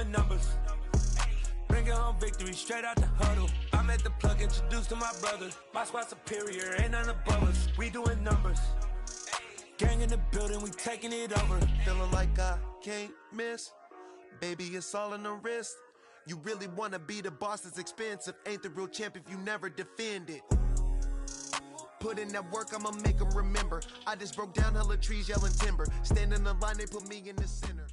doing numbers. Bringing home victory straight out the huddle. I'm at the plug, introduced to my brothers. My squad superior, ain't none above us. We doing numbers. Gang in the building, we taking it over. Feeling like I can't miss. Baby, it's all in the wrist. You really wanna be the boss that's expensive. Ain't the real champ if you never defend it. Put in that work, I'ma make them remember. I just broke down hella trees, yelling timber. Stand in the line, they put me in the center.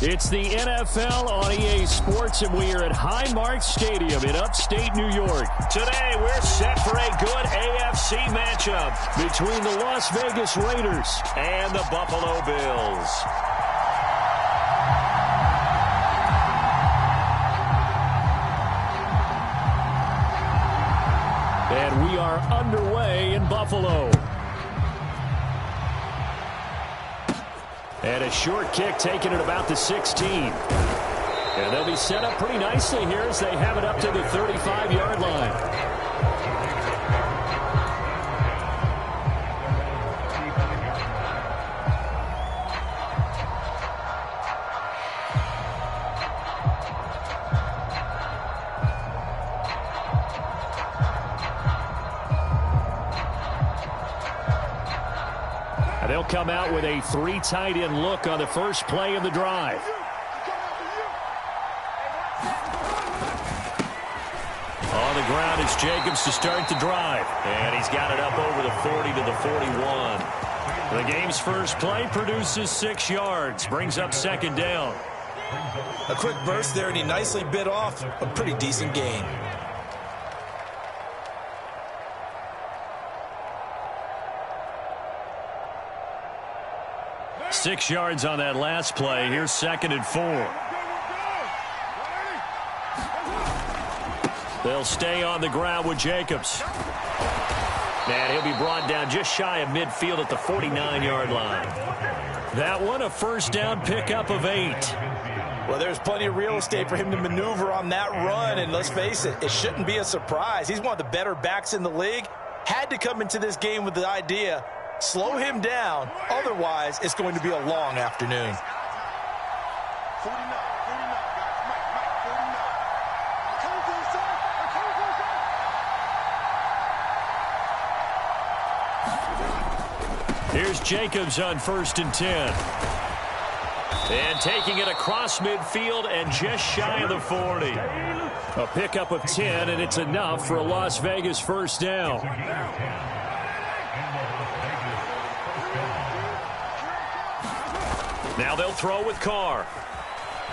It's the NFL on EA Sports, and we are at Highmark Stadium in upstate New York. Today, we're set for a good AFC matchup between the Las Vegas Raiders and the Buffalo Bills. And we are underway in Buffalo. And a short kick taken at about the 16. And they'll be set up pretty nicely here as they have it up to the 35-yard line. They'll come out with a 3 tight end look on the first play of the drive. On the ground is Jacobs to start the drive. And he's got it up over the 40 to the 41. The game's first play produces 6 yards. Brings up second down. A quick burst there, and he nicely bit off a pretty decent gain. Six yards on that last play. Here's 2nd and 4. They'll stay on the ground with Jacobs. And he'll be brought down just shy of midfield at the 49-yard line. That one, a first down pickup of 8. Well, there's plenty of real estate for him to maneuver on that run. And let's face it, it shouldn't be a surprise. He's one of the better backs in the league. Had to come into this game with the idea, slow him down, otherwise it's going to be a long afternoon. 49. Here's Jacobs on 1st and 10. And taking it across midfield and just shy of the 40. A pickup of 10, and it's enough for a Las Vegas first down. Now they'll throw with Carr.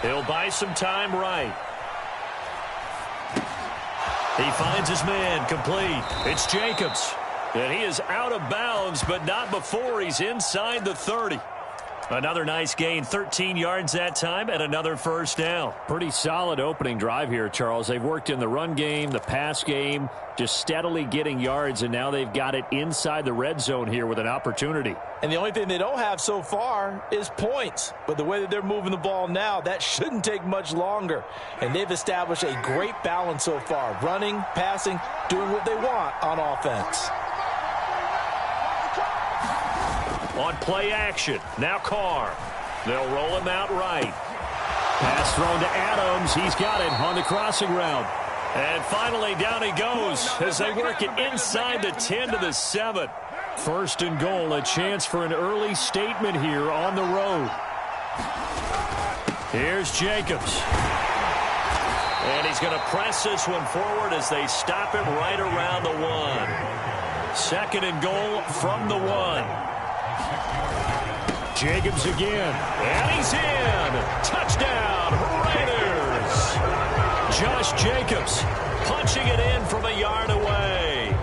He'll buy some time right. He finds his man complete. It's Jacobs. And he is out of bounds, but not before he's inside the 30. Another nice gain, 13 yards that time, and another first down. Pretty solid opening drive here, Charles. They've worked in the run game, the pass game, just steadily getting yards, and now they've got it inside the red zone here with an opportunity. And the only thing they don't have so far is points. But the way that they're moving the ball now, that shouldn't take much longer. And they've established a great balance so far. Running, passing, doing what they want on offense. On play action, now Carr. They'll roll him out right. Pass thrown to Adams. He's got it on the crossing route. And finally, down he goes as they work it inside the 10 to the 7. 1st and goal, a chance for an early statement here on the road. Here's Jacobs. And he's going to press this one forward as they stop him right around the 1. 2nd and goal from the 1. Jacobs again, and he's in. Touchdown, Raiders. Josh Jacobs punching it in from a yard away.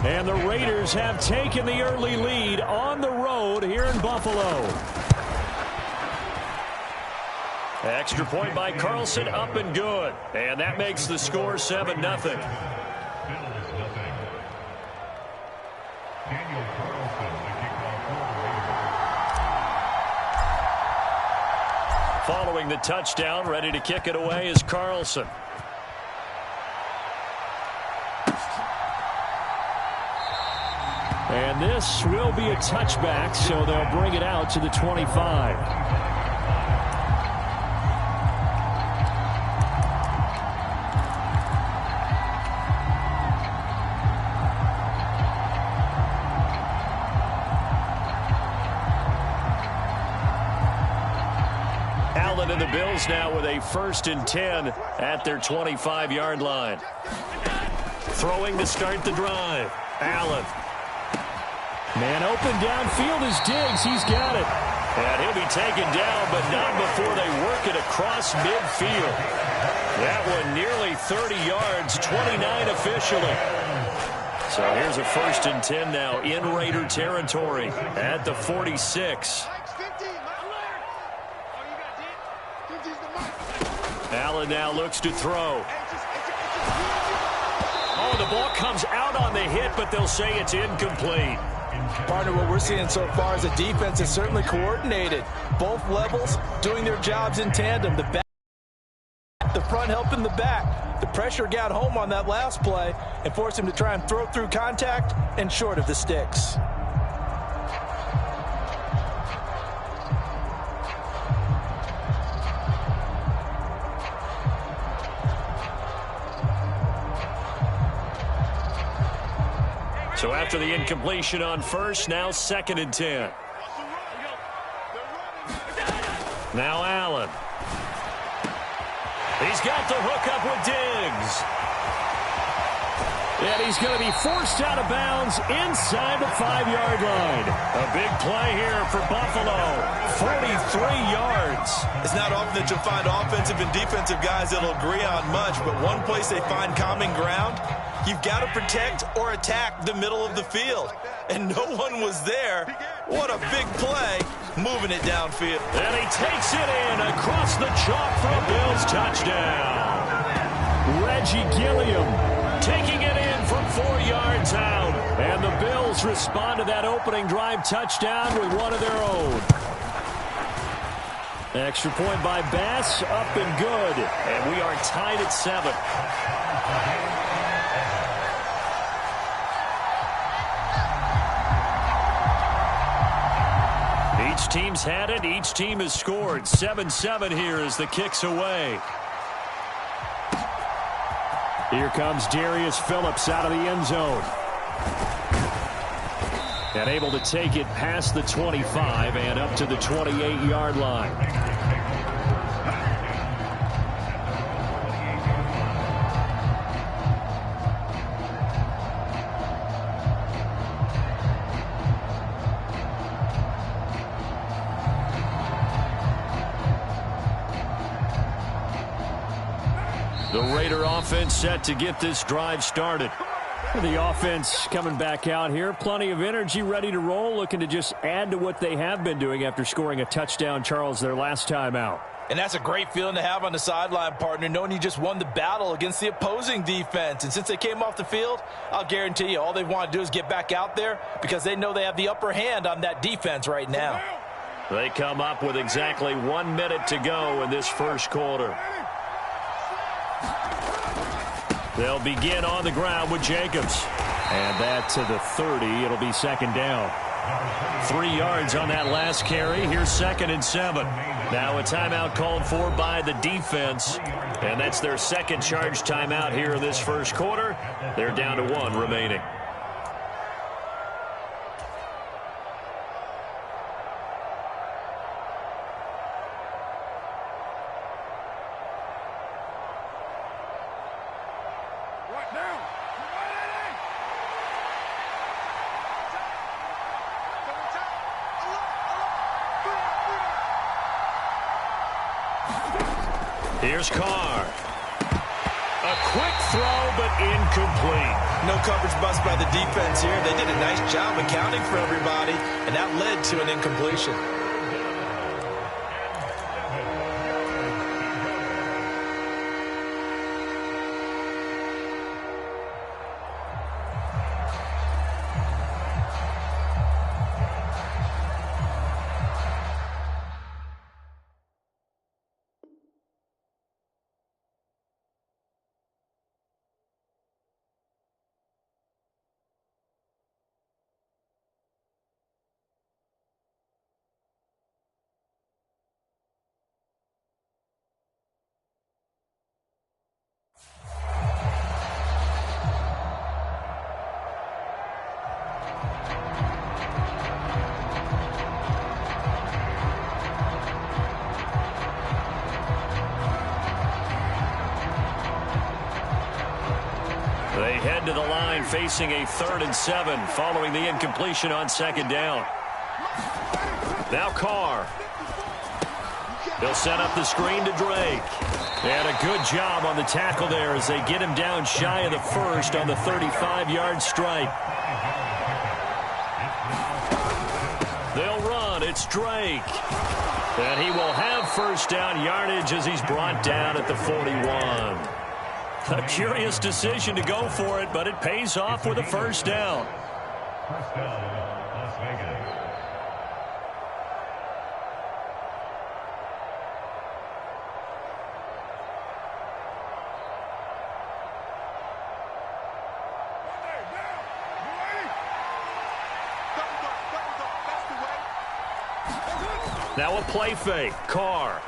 And the Raiders have taken the early lead on the road here in Buffalo. Extra point by Carlson, up and good. And that makes the score 7-0. Following the touchdown, ready to kick it away is Carlson. And this will be a touchback, so they'll bring it out to the 25. Allen and the Bills now with a 1st and 10 at their 25-yard line. Throwing to start the drive. Allen. Man open downfield is Diggs. He's got it. And he'll be taken down, but not before they work it across midfield. That one nearly 30 yards, 29 officially. So here's a 1st and 10 now in Raider territory at the 46. Allen now looks to throw. Oh, the ball comes out on the hit, but they'll say it's incomplete. Partner, what we're seeing so far is the defense is certainly coordinated. Both levels doing their jobs in tandem. The front helping the back. The pressure got home on that last play and forced him to try and throw through contact and short of the sticks. So after the incompletion on 1st, now 2nd and 10. Now Allen. He's got the hook up with Diggs. And he's going to be forced out of bounds inside the 5-yard line. A big play here for Buffalo. 43 yards. It's not often that you'll find offensive and defensive guys that'll agree on much, but one place they find common ground, you've got to protect or attack the middle of the field. And no one was there. What a big play, moving it downfield. And he takes it in across the chalk for a Bills touchdown. Reggie Gilliam taking it in from 4 yards out. And the Bills respond to that opening drive touchdown with one of their own. Extra point by Bass, up and good. And we are tied at 7. Each team's had it. Each team has scored. 7-7 here as the kick's away. Here comes Darius Phillips out of the end zone. And able to take it past the 25 and up to the 28-yard line. The Raider offense set to get this drive started. The offense coming back out here. Plenty of energy, ready to roll, looking to just add to what they have been doing after scoring a touchdown, Charles, their last time out. And that's a great feeling to have on the sideline, partner, knowing you just won the battle against the opposing defense. And since they came off the field, I'll guarantee you all they want to do is get back out there because they know they have the upper hand on that defense right now. They come up with exactly 1 minute to go in this first quarter. They'll begin on the ground with Jacobs. And that to the 30. It'll be 2nd down. 3 yards on that last carry. Here's 2nd and 7. Now a timeout called for by the defense. And that's their second charge timeout here in this first quarter. They're down to 1 remaining. Here's Carr. A quick throw, but incomplete. No coverage bust by the defense here. They did a nice job accounting for everybody, and that led to an incompletion. head to the line facing a 3rd and 7 following the incompletion on 2nd down. Now Carr. He'll set up the screen to Drake. And a good job on the tackle there as they get him down shy of the first on the 35-yard strike. They'll run. It's Drake. And he will have first down yardage as he's brought down at the 41. A curious decision to go for it, but it pays off with a first down. First down, Las Vegas. Now a play fake. Carr.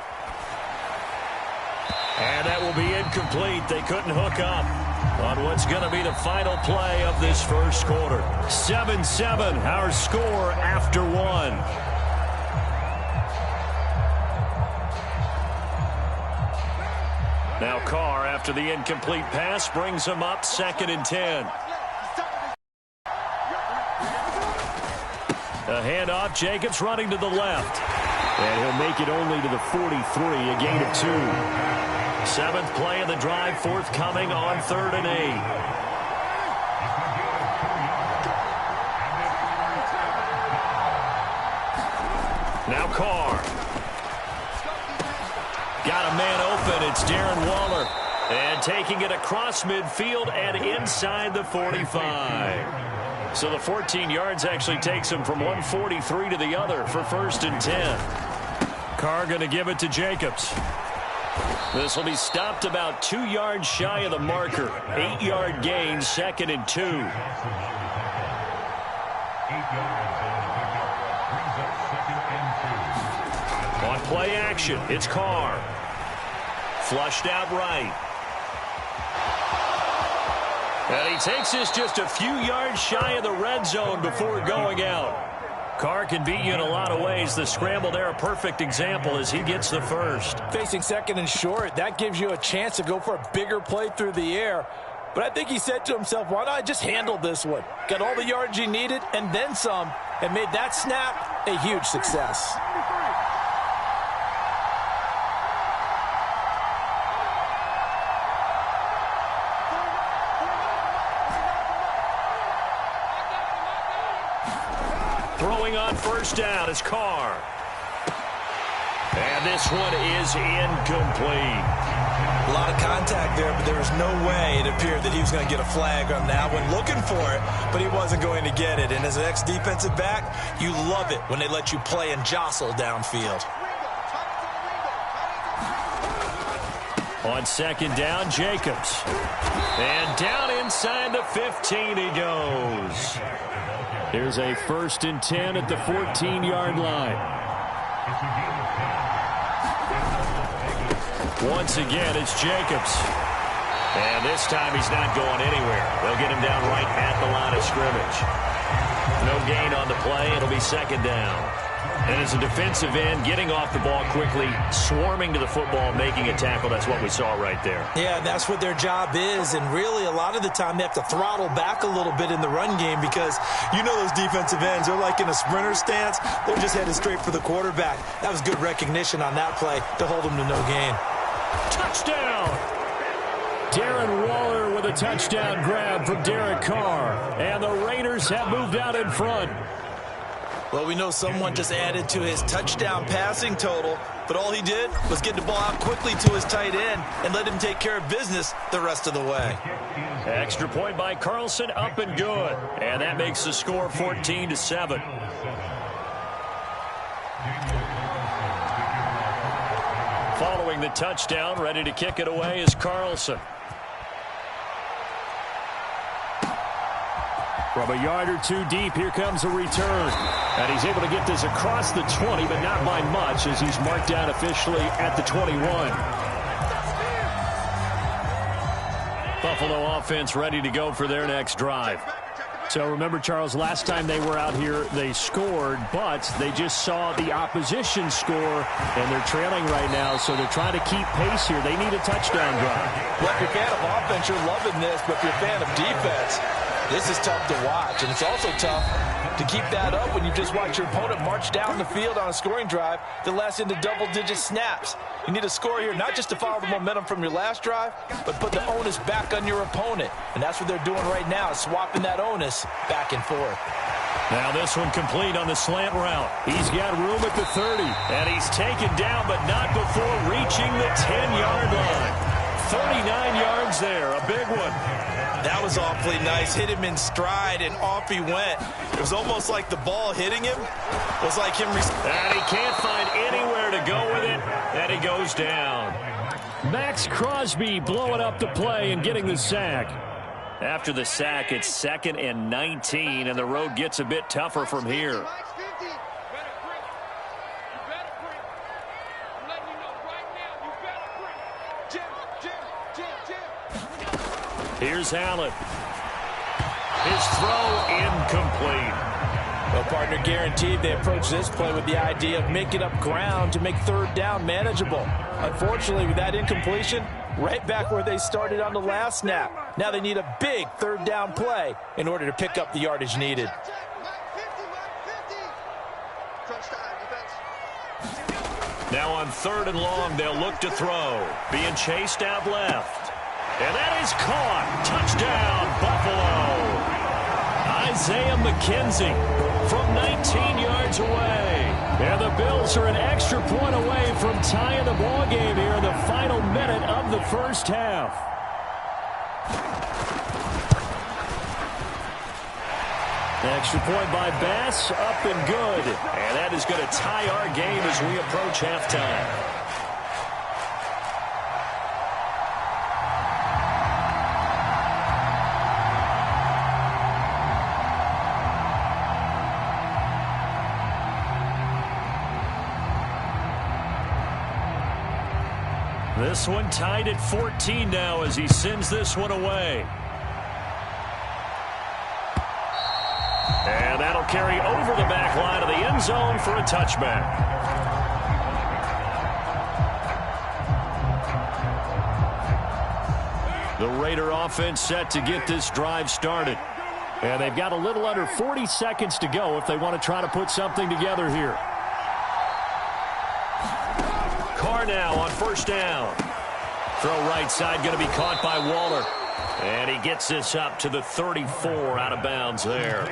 And that will be incomplete. They couldn't hook up on what's going to be the final play of this first quarter. 7-7, our score after 1. Now Carr, after the incomplete pass, brings him up 2nd and 10. A handoff. Jacobs running to the left. And he'll make it only to the 43, a gain of 2. 7th play of the drive, forthcoming on 3rd and 8. Now Carr. Got a man open. It's Darren Waller. And taking it across midfield and inside the 45. So the 14 yards actually takes him from 143 to the other for 1st and 10. Carr going to give it to Jacobs. This will be stopped about 2 yards shy of the marker. 8-yard gain, 2nd and 2. On play action, it's Carr. Flushed out right. And he takes this just a few yards shy of the red zone before going out. Carr can beat you in a lot of ways. The scramble there, a perfect example as he gets the first. Facing 2nd and short, that gives you a chance to go for a bigger play through the air. But I think he said to himself, why not just handle this one? Got all the yards he needed and then some, and made that snap a huge success. Throwing on first down is Carr. And this one is incomplete. A lot of contact there, but there was no way it appeared that he was going to get a flag on that one. Looking for it, but he wasn't going to get it. And as an ex-defensive back, you love it when they let you play and jostle downfield. On 2nd down, Jacobs. And down inside the 15 he goes. Here's a 1st and 10 at the 14-yard line. Once again, it's Jacobs. And this time he's not going anywhere. They'll get him down right at the line of scrimmage. No gain on the play. It'll be 2nd down. And as a defensive end, getting off the ball quickly, swarming to the football, making a tackle, that's what we saw right there. Yeah, that's what their job is, and really a lot of the time they have to throttle back a little bit in the run game because you know those defensive ends, they're like in a sprinter stance. They're just headed straight for the quarterback. That was good recognition on that play to hold them to no gain. Touchdown! Darren Waller with a touchdown grab from Derek Carr, and the Raiders have moved out in front. Well, we know someone just added to his touchdown passing total, but all he did was get the ball out quickly to his tight end and let him take care of business the rest of the way. Extra point by Carlson, up and good. And that makes the score 14-7. Following the touchdown, ready to kick it away is Carlson. From a yard or two deep, here comes a return. And he's able to get this across the 20, but not by much as he's marked down officially at the 21. Buffalo offense ready to go for their next drive. So remember, Charles, last time they were out here, they scored, but they just saw the opposition score, and they're trailing right now, so they're trying to keep pace here. They need a touchdown drive. Well, if you're a fan of offense, you're loving this, but if you're a fan of defense, this is tough to watch, and it's also tough to keep that up when you just watch your opponent march down the field on a scoring drive that lasts into double-digit snaps. You need a score here, not just to follow the momentum from your last drive, but put the onus back on your opponent. And that's what they're doing right now, swapping that onus back and forth. Now this one complete on the slant route. He's got room at the 30, and he's taken down, but not before reaching the 10-yard line. 39 yards there, a big one. That was awfully nice. Hit him in stride, and off he went. It was almost like the ball hitting him was like him. And he can't find anywhere to go with it, and he goes down. Max Crosby blowing up the play and getting the sack. After the sack, it's 2nd and 19, and the road gets a bit tougher from here. Here's Allen. His throw incomplete. Well, partner, guaranteed they approach this play with the idea of making up ground to make third down manageable. Unfortunately, with that incompletion, right back where they started on the last snap. Now they need a big third down play in order to pick up the yardage needed. Now on 3rd and long, they'll look to throw. Being chased out left. And that is caught. Touchdown, Buffalo. Isaiah McKenzie from 19 yards away. And the Bills are an extra point away from tying the ball game here in the final minute of the first half. Extra point by Bass, up and good. And that is going to tie our game as we approach halftime. This one tied at 14 now as he sends this one away. And that'll carry over the back line of the end zone for a touchback. The Raider offense set to get this drive started. And they've got a little under 40 seconds to go if they want to try to put something together here. Carr now on 1st down. Throw right side going to be caught by Waller. And he gets this up to the 34 out of bounds there.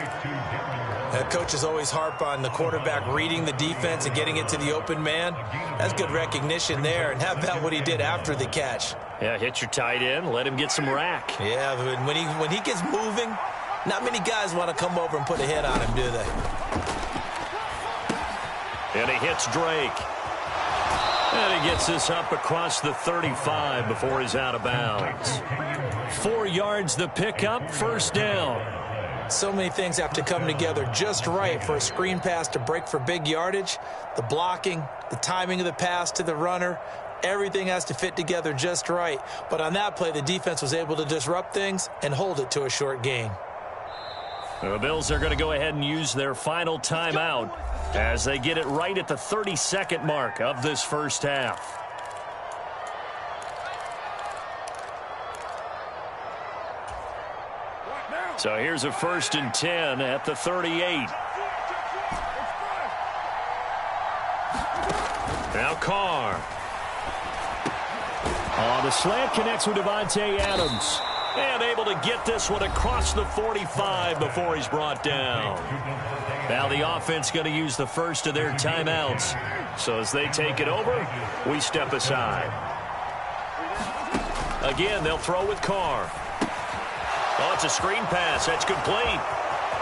Coaches always harp on the quarterback reading the defense and getting it to the open man. That's good recognition there. And how about what he did after the catch? Yeah, hit your tight end, let him get some rack. Yeah, when he gets moving, not many guys want to come over and put a hit on him, do they? And he hits Drake. And he gets this up across the 35 before he's out of bounds. 4 yards the pickup, 1st down. So many things have to come together just right for a screen pass to break for big yardage. The blocking, the timing of the pass to the runner, everything has to fit together just right. But on that play, the defense was able to disrupt things and hold it to a short gain. The Bills are going to go ahead and use their final timeout as they get it right at the 32nd mark of this first half. So here's a 1st and 10 at the 38. Now Carr. The slant connects with Devontae Adams. And able to get this one across the 45 before he's brought down. Now the offense going to use the first of their timeouts. So as they take it over, we step aside. Again, they'll throw with Carr. Oh, it's a screen pass. That's complete.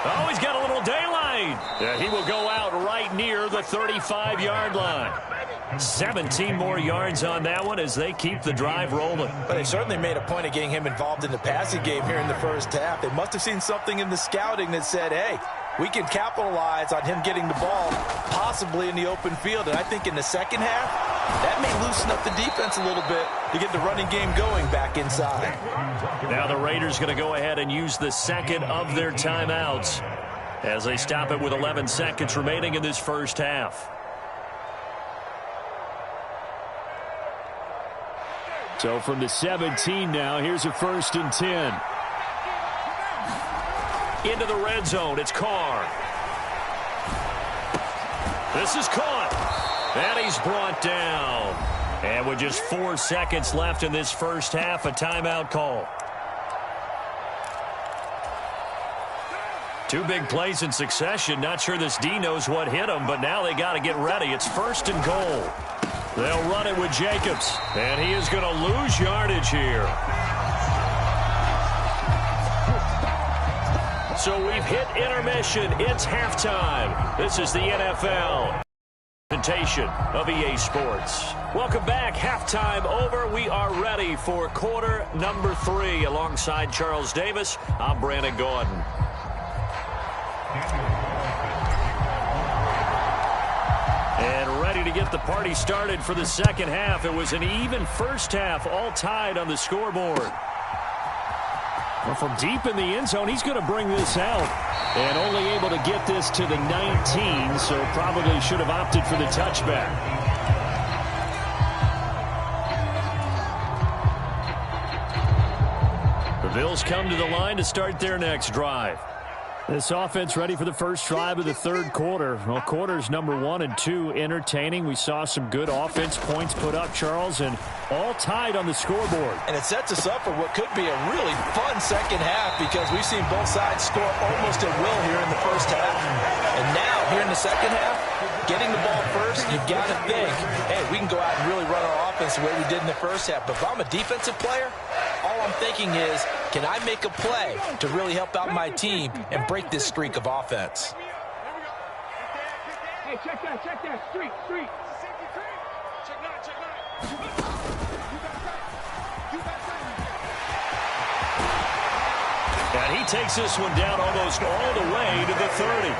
Oh, he's got a little daylight. Yeah, he will go out right near the 35-yard line. 17 more yards on that one as they keep the drive rolling. But they certainly made a point of getting him involved in the passing game here in the first half. They must have seen something in the scouting that said, hey, we can capitalize on him getting the ball possibly in the open field. And I think in the second half, That may loosen up the defense a little bit to get the running game going back inside. Now the Raiders going to go ahead and use the second of their timeouts as they stop it with 11 seconds remaining in this first half. So from the 17 now, here's a 1st and 10. Into the red zone, it's Carr. This is caught. And he's brought down. And with just 4 seconds left in this first half, a timeout call. 2 big plays in succession. Not sure this D knows what hit him, but now they got to get ready. It's 1st and goal. They'll run it with Jacobs, and he is going to lose yardage here. So we've hit intermission. It's halftime. This is the NFL presentation of EA Sports. Welcome back. Halftime over. We are ready for quarter number 3. Alongside Charles Davis, I'm Brandon Gordon. And ready to get the party started for the second half. It was an even first half, all tied on the scoreboard. Well, from deep in the end zone, he's going to bring this out. And only able to get this to the 19, so probably should have opted for the touchback. The Bills come to the line to start their next drive. This offense ready for the first drive of the third quarter. Well, quarters number 1 and 2 entertaining. We saw some good offense points put up, Charles, and all tied on the scoreboard. And it sets us up for what could be a really fun second half because we've seen both sides score almost at will here in the first half. And now, here in the second half, getting the ball first, you've got to think, hey, we can go out and really run our offense the way we did in the first half. But if I'm a defensive player, all I'm thinking is, can I make a play to really help out my team and break this streak of offense? Hey, check that, streak. And he takes this one down almost all the way to the 30.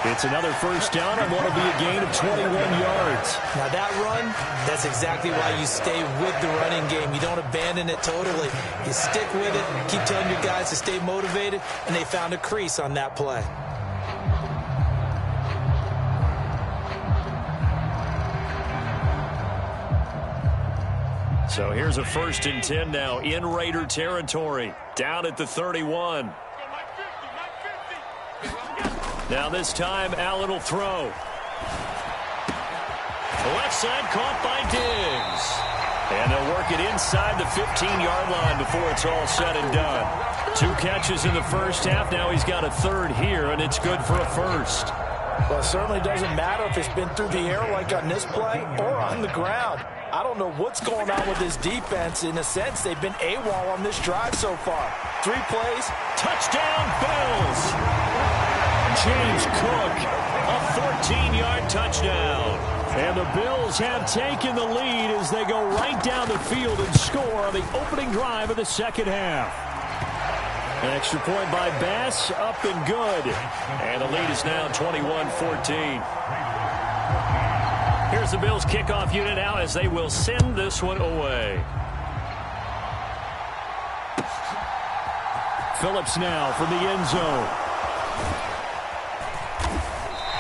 It's another first down and what'll be a gain of 21 yards. Now that run, that's exactly why you stay with the running game. You don't abandon it totally. You stick with it, keep telling your guys to stay motivated, and they found a crease on that play. So here's a 1st and 10 now in Raider territory, down at the 31. Now this time, Allen will throw. Left side caught by Diggs. And they'll work it inside the 15-yard line before it's all said and done. 2 catches in the first half. Now he's got a 3rd here, and it's good for a 1st. Well, it certainly doesn't matter if it's been through the air like on this play or on the ground. I don't know what's going on with this defense. In a sense, they've been AWOL on this drive so far. 3 plays, touchdown, Bills! James Cook, a 14-yard touchdown. And the Bills have taken the lead as they go right down the field and score on the opening drive of the second half. An extra point by Bass, up and good. And the lead is now 21-14. Here's the Bills kickoff unit now as they will send this one away. Phillips now from the end zone.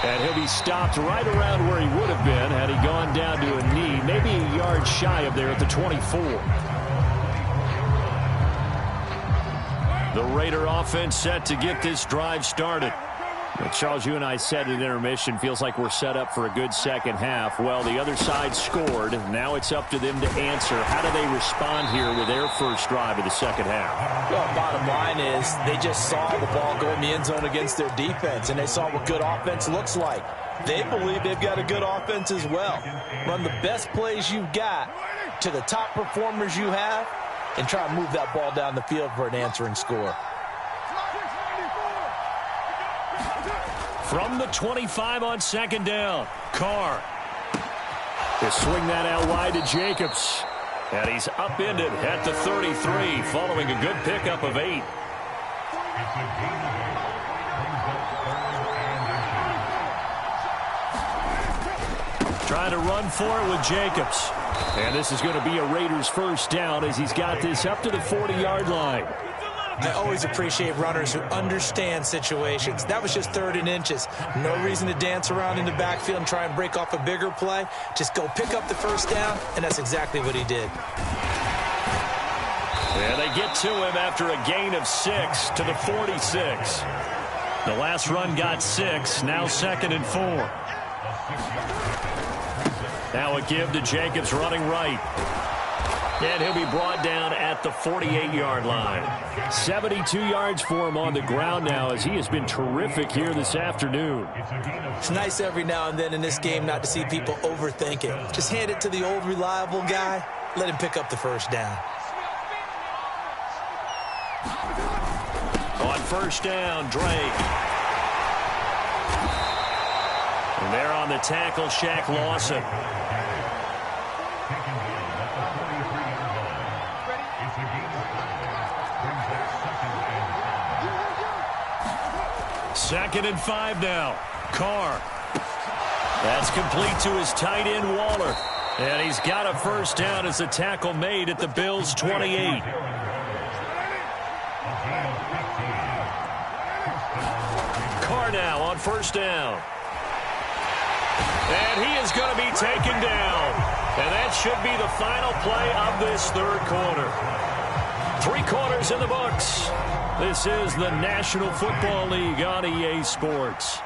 And he'll be stopped right around where he would have been had he gone down to a knee, maybe a yard shy of there at the 24. The Raider offense set to get this drive started. Well, Charles, you and I said at intermission, feels like we're set up for a good second half. Well, the other side scored. Now it's up to them to answer. How do they respond here with their first drive of the second half? Well, bottom line is they just saw the ball go in the end zone against their defense, and they saw what good offense looks like. They believe they've got a good offense as well. Run the best plays you've got to the top performers you have and try to move that ball down the field for an answering score. From the 25 on second down, Carr. They swing that out wide to Jacobs. And he's upended at the 33 following a good pickup of 8. Trying to run for it with Jacobs. And this is going to be a Raiders first down as he's got this up to the 40-yard line. I always appreciate runners who understand situations. That was just 3rd and inches. No reason to dance around in the backfield and try and break off a bigger play. Just go pick up the first down, and that's exactly what he did. And they get to him after a gain of 6 to the 46. The last run got 6, now 2nd and 4. Now a give to Jacobs running right. And he'll be brought down at the 48-yard line. 72 yards for him on the ground now as he has been terrific here this afternoon. It's nice every now and then in this game not to see people overthink it. Just hand it to the old reliable guy. Let him pick up the first down. On first down, Drake. And there on the tackle, Shaq Lawson. Second and 5 now. Carr. That's complete to his tight end, Waller. And he's got a first down as the tackle made at the Bills' 28. Carr now on first down. And he is going to be taken down. And that should be the final play of this 3rd quarter. 3 quarters in the books. This is the National Football League on EA Sports.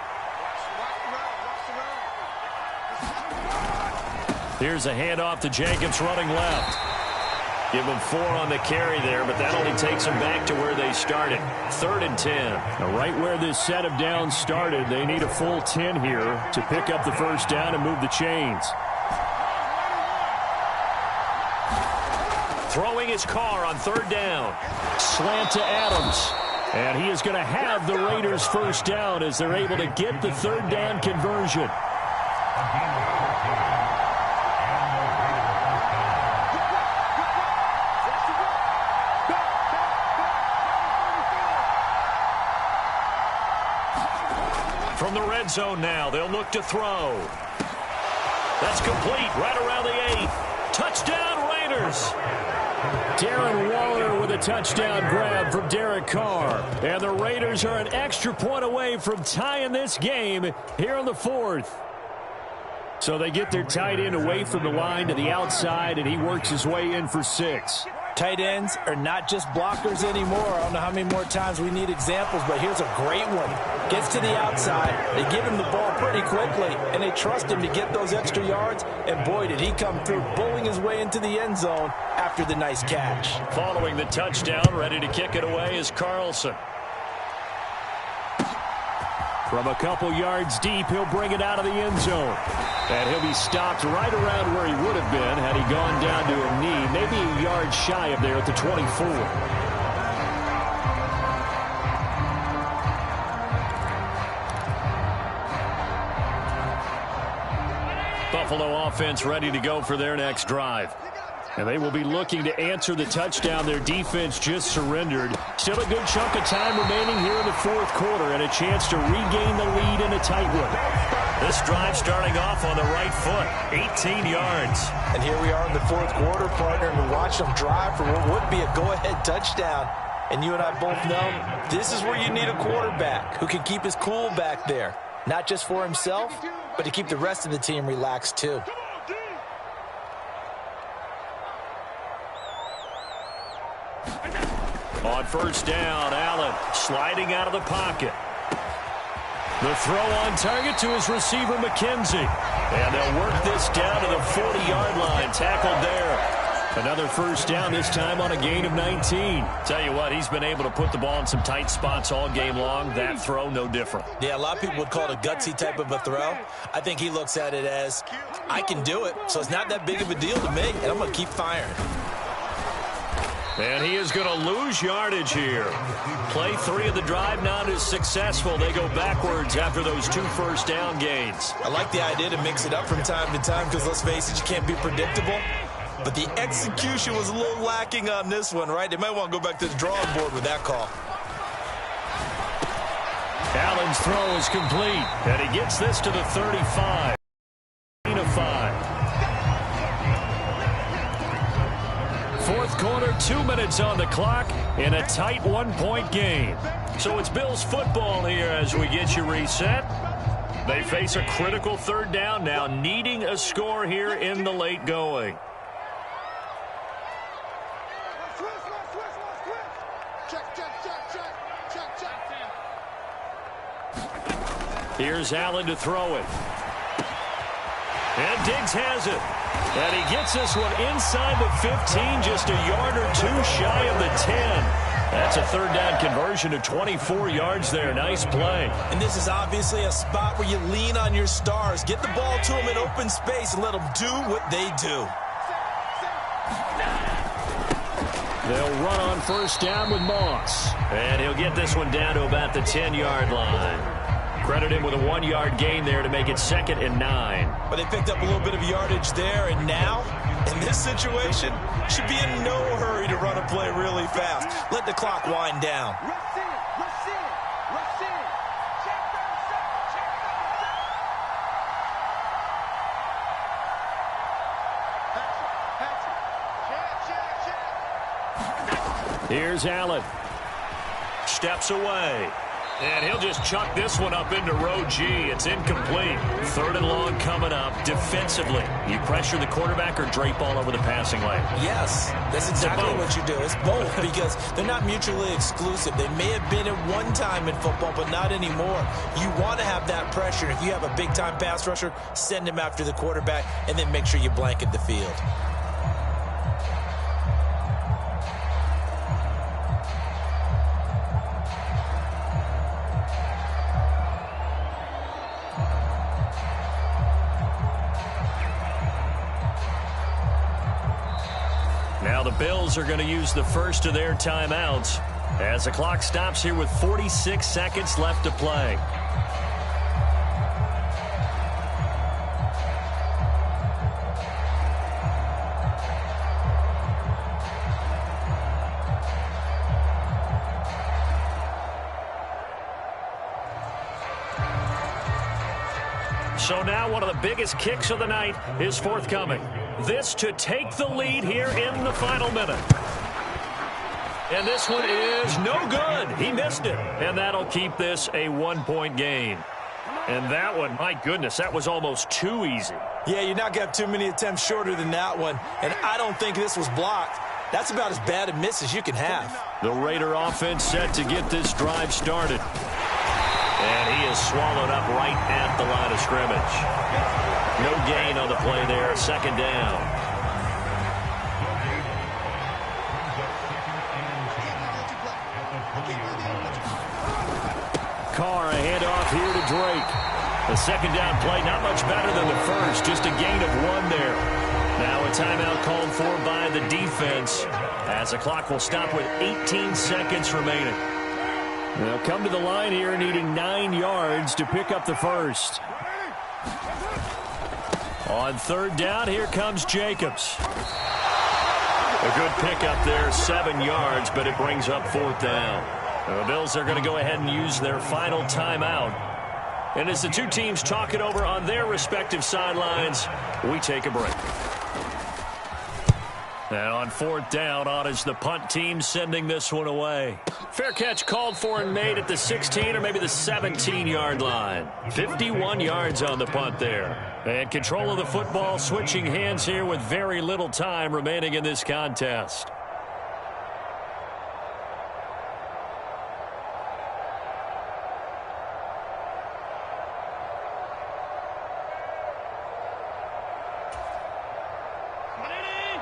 Here's a handoff to Jacobs running left. Give him 4 on the carry there, but that only takes them back to where they started. 3rd and 10. Now, right where this set of downs started, they need a full 10 here to pick up the first down and move the chains. Throwing his Carr on 3rd down. Slant to Adams. And he is going to have the Raiders first down as they're able to get the 3rd down conversion. From the red zone now, they'll look to throw. That's complete right around the 8. Touchdown, Raiders. Darren Waller with a touchdown grab from Derek Carr. And the Raiders are an extra point away from tying this game here in the 4th. So they get their tight end away from the line to the outside, and he works his way in for 6. Tight ends are not just blockers anymore. I don't know how many more times we need examples, but here's a great one. Gets to the outside, they give him the ball pretty quickly, and they trust him to get those extra yards, and boy, did he come through, bowling his way into the end zone after the nice catch. Following the touchdown, ready to kick it away is Carlson. From a couple yards deep, he'll bring it out of the end zone. And he'll be stopped right around where he would have been had he gone down to a knee, maybe a yard shy of there at the 24. Buffalo offense ready to go for their next drive. And they will be looking to answer the touchdown their defense just surrendered. Still a good chunk of time remaining here in the 4th quarter and a chance to regain the lead in a tight one. This drive starting off on the right foot, 18 yards. And here we are in the 4th quarter, partner, and to watch them drive for what would be a go-ahead touchdown. And you and I both know this is where you need a quarterback who can keep his cool back there. Not just for himself, but to keep the rest of the team relaxed too. On first down, Allen sliding out of the pocket. The throw on target to his receiver, McKenzie. And they'll work this down to the 40-yard line. Tackled there. Another first down, this time on a gain of 19. Tell you what, he's been able to put the ball in some tight spots all game long. That throw, no different. Yeah, a lot of people would call it a gutsy type of a throw. I think he looks at it as, I can do it, so it's not that big of a deal to me, and I'm going to keep firing. And he is going to lose yardage here. Play 3 of the drive not as successful. They go backwards after those 2 first down gains. I like the idea to mix it up from time to time because, let's face it, you can't be predictable. But the execution was a little lacking on this one, right? They might want to go back to the drawing board with that call. Allen's throw is complete, and he gets this to the 35. 5. Fourth quarter, 2 minutes on the clock in a tight one-point game. So it's Bills football here as we get you reset. They face a critical third down now, needing a score here in the late going. Here's Allen to throw it. And Diggs has it. And he gets this one inside the 15, just a yard or two shy of the 10. That's a third down conversion of 24 yards there. Nice play. And this is obviously a spot where you lean on your stars. Get the ball to them in open space and let them do what they do. They'll run on first down with Moss. And he'll get this one down to about the 10-yard line. Credit him with a 1-yard gain there to make it 2nd and 9. But they picked up a little bit of yardage there, and now, in this situation, should be in no hurry to run a play really fast. Let the clock wind down. Here's Allen. Steps away. And he'll just chuck this one up into row G. It's incomplete. 3rd and long coming up. Defensively, you pressure the quarterback or drape all over the passing lane? Yes, that's exactly what you do. It's both because they're not mutually exclusive. They may have been at one time in football, but not anymore. You want to have that pressure. If you have a big-time pass rusher, send him after the quarterback, and then make sure you blanket the field. Now the Bills are going to use the first of their timeouts as the clock stops here with 46 seconds left to play. So now one of the biggest kicks of the night is forthcoming. This to take the lead here in the final minute. And this one is no good. He missed it. And that'll keep this a 1-point game. And that one, my goodness, that was almost too easy. Yeah, you're not going to have too many attempts shorter than that one. And I don't think this was blocked. That's about as bad a miss as you can have. The Raider offense set to get this drive started. And he is swallowed up right at the line of scrimmage. No gain on the play there. 2nd down. Carr, a handoff here to Drake. The 2nd down play, not much better than the first. Just a gain of 1 there. Now a timeout called for by the defense as the clock will stop with 18 seconds remaining. They'll come to the line here needing 9 yards to pick up the first. On 3rd down, here comes Jacobs. A good pickup there, 7 yards, but it brings up 4th down. The Bills are going to go ahead and use their final timeout. And as the two teams talk it over on their respective sidelines, we take a break. And on 4th down, on is the punt team sending this one away. Fair catch called for and made at the 16 or maybe the 17-yard line. 51 yards on the punt there. And control of the football switching hands here with very little time remaining in this contest.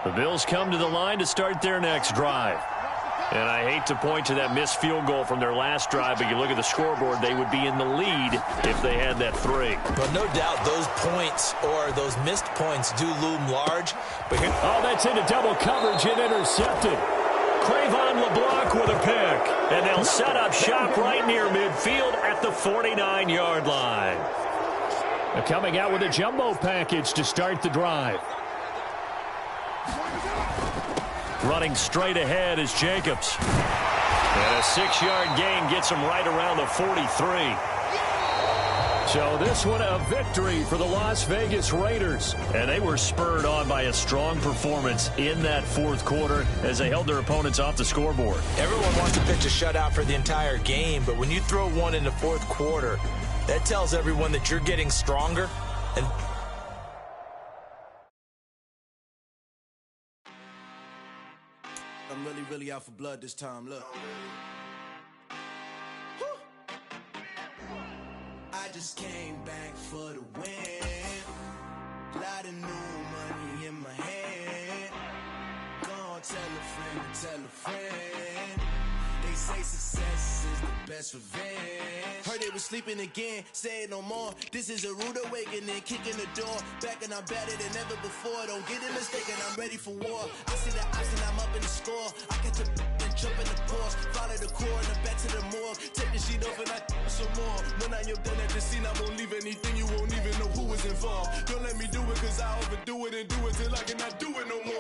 The Bills come to the line to start their next drive. And I hate to point to that missed field goal from their last drive, but you look at the scoreboard, they would be in the lead if they had that 3. Well, no doubt those points or those missed points do loom large. But here, oh, that's into double coverage and intercepted. Crayvon LeBlanc with a pick. And they'll set up shop right near midfield at the 49-yard line. They're coming out with a jumbo package to start the drive. Running straight ahead is Jacobs. And a 6-yard gain gets him right around the 43. So this one a victory for the Las Vegas Raiders. And they were spurred on by a strong performance in that fourth quarter as they held their opponents off the scoreboard. Everyone wants to pitch a shutout for the entire game, but when you throw one in the fourth quarter, that tells everyone that you're getting stronger. And I'm really out for blood this time. Look. I just came back for the win. Lot of new money in my hand. Gonna tell a friend to tell a friend. They say success is the best revenge. Heard they was sleeping again, say it no more. This is a rude awakening, kicking the door. Back and I'm better than ever before. Don't get it mistaken, I'm ready for war. I see the option, I'm up in the score. I get the and jump in the pause. Follow the core and then back to the morgue. Take the sheet off and I some more. When I'm done at the scene, I won't leave anything. You won't even know who was involved. Don't let me do it cause I overdo it and do it till I cannot do it no more.